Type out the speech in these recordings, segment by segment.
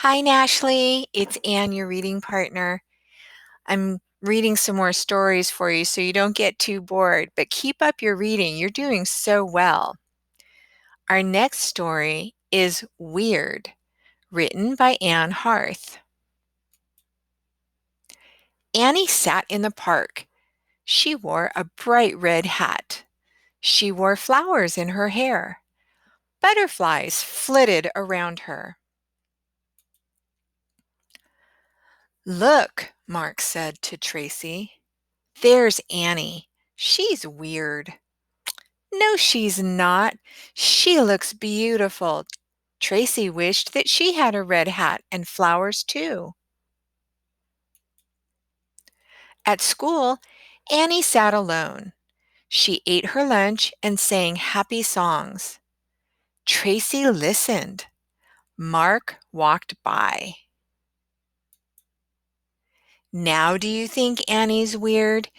Hi, Nashly. It's Anne, your reading partner. I'm reading some more stories for you so you don't get too bored, but keep up your reading. You're doing so well. Our next story is Weird, written by Anne Harth. Annie sat in the park. She wore a bright red hat. She wore flowers in her hair. Butterflies flitted around her. Look, Mark said to Tracy. There's Annie. She's weird. No, she's not. She looks beautiful. Tracy wished that she had a red hat and flowers too. At school, Annie sat alone. She ate her lunch and sang happy songs. Tracy listened. Mark walked by. Now do you think Annie's weird?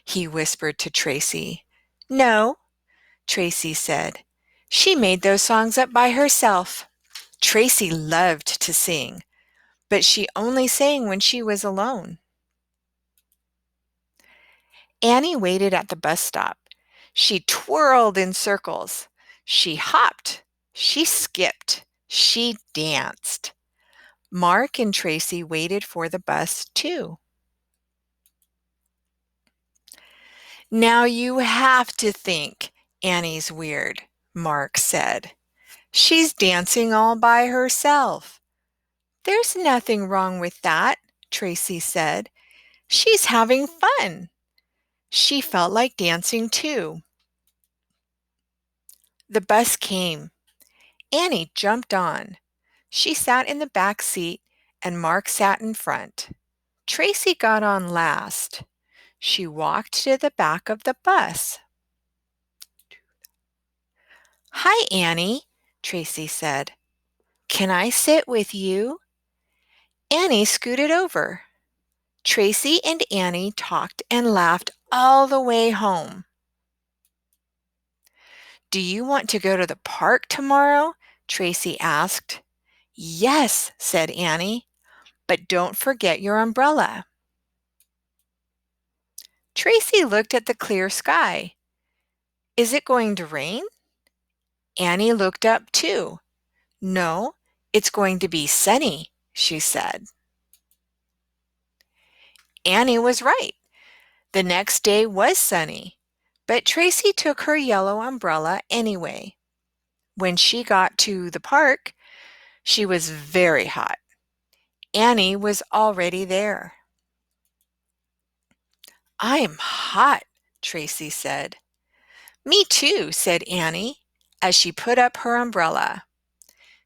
He whispered to Tracy. No, Tracy said. She made those songs up by herself. Tracy loved to sing, but she only sang when she was alone. Annie waited at the bus stop. She twirled in circles. She hopped. She skipped. She danced. Mark and Tracy waited for the bus too. Now you have to think Annie's weird, Mark said. She's dancing all by herself. There's nothing wrong with that, Tracy said. She's having fun. She felt like dancing too. The bus came. Annie jumped on. She sat in the back seat and Mark sat in front. Tracy got on last. She walked to the back of the bus. Hi, Annie, Tracy said. Can I sit with you? Annie scooted over. Tracy and Annie talked and laughed all the way home. Do you want to go to the park tomorrow? Tracy asked. Yes, said Annie, but don't forget your umbrella. Tracy looked at the clear sky. Is it going to rain? Annie looked up too. No, it's going to be sunny, she said. Annie was right. The next day was sunny, but Tracy took her yellow umbrella anyway. When she got to the park, she was very hot. Annie was already there. I'm hot, Tracy said. Me too, said Annie, as she put up her umbrella.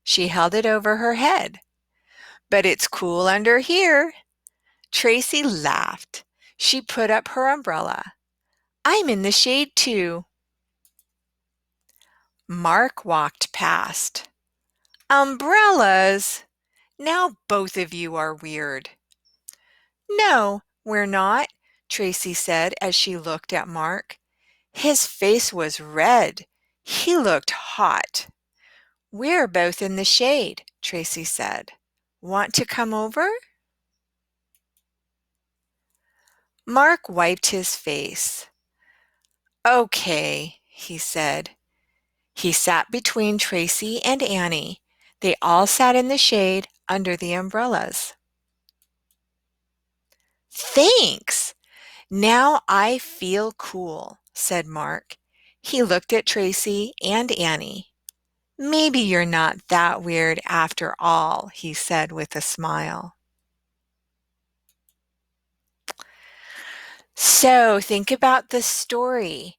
She held it over her head. But it's cool under here. Tracy laughed. She put up her umbrella. I'm in the shade too. Mark walked past. Umbrellas! Now both of you are weird. No, we're not, Tracy said as she looked at Mark. His face was red. He looked hot. We're both in the shade, Tracy said. Want to come over? Mark wiped his face. Okay, he said. He sat between Tracy and Annie. They all sat in the shade under the umbrellas. Thanks. Now I feel cool, said Mark. He looked at Tracy and Annie. Maybe you're not that weird after all, he said with a smile. So think about the story.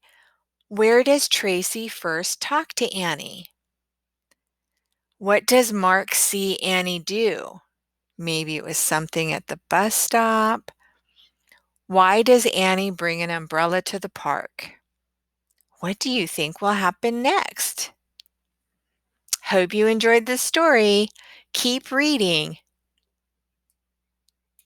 Where does Tracy first talk to Annie? What does Mark see Annie do? Maybe it was something at the bus stop. Why does Annie bring an umbrella to the park? What do you think will happen next? Hope you enjoyed this story. Keep reading.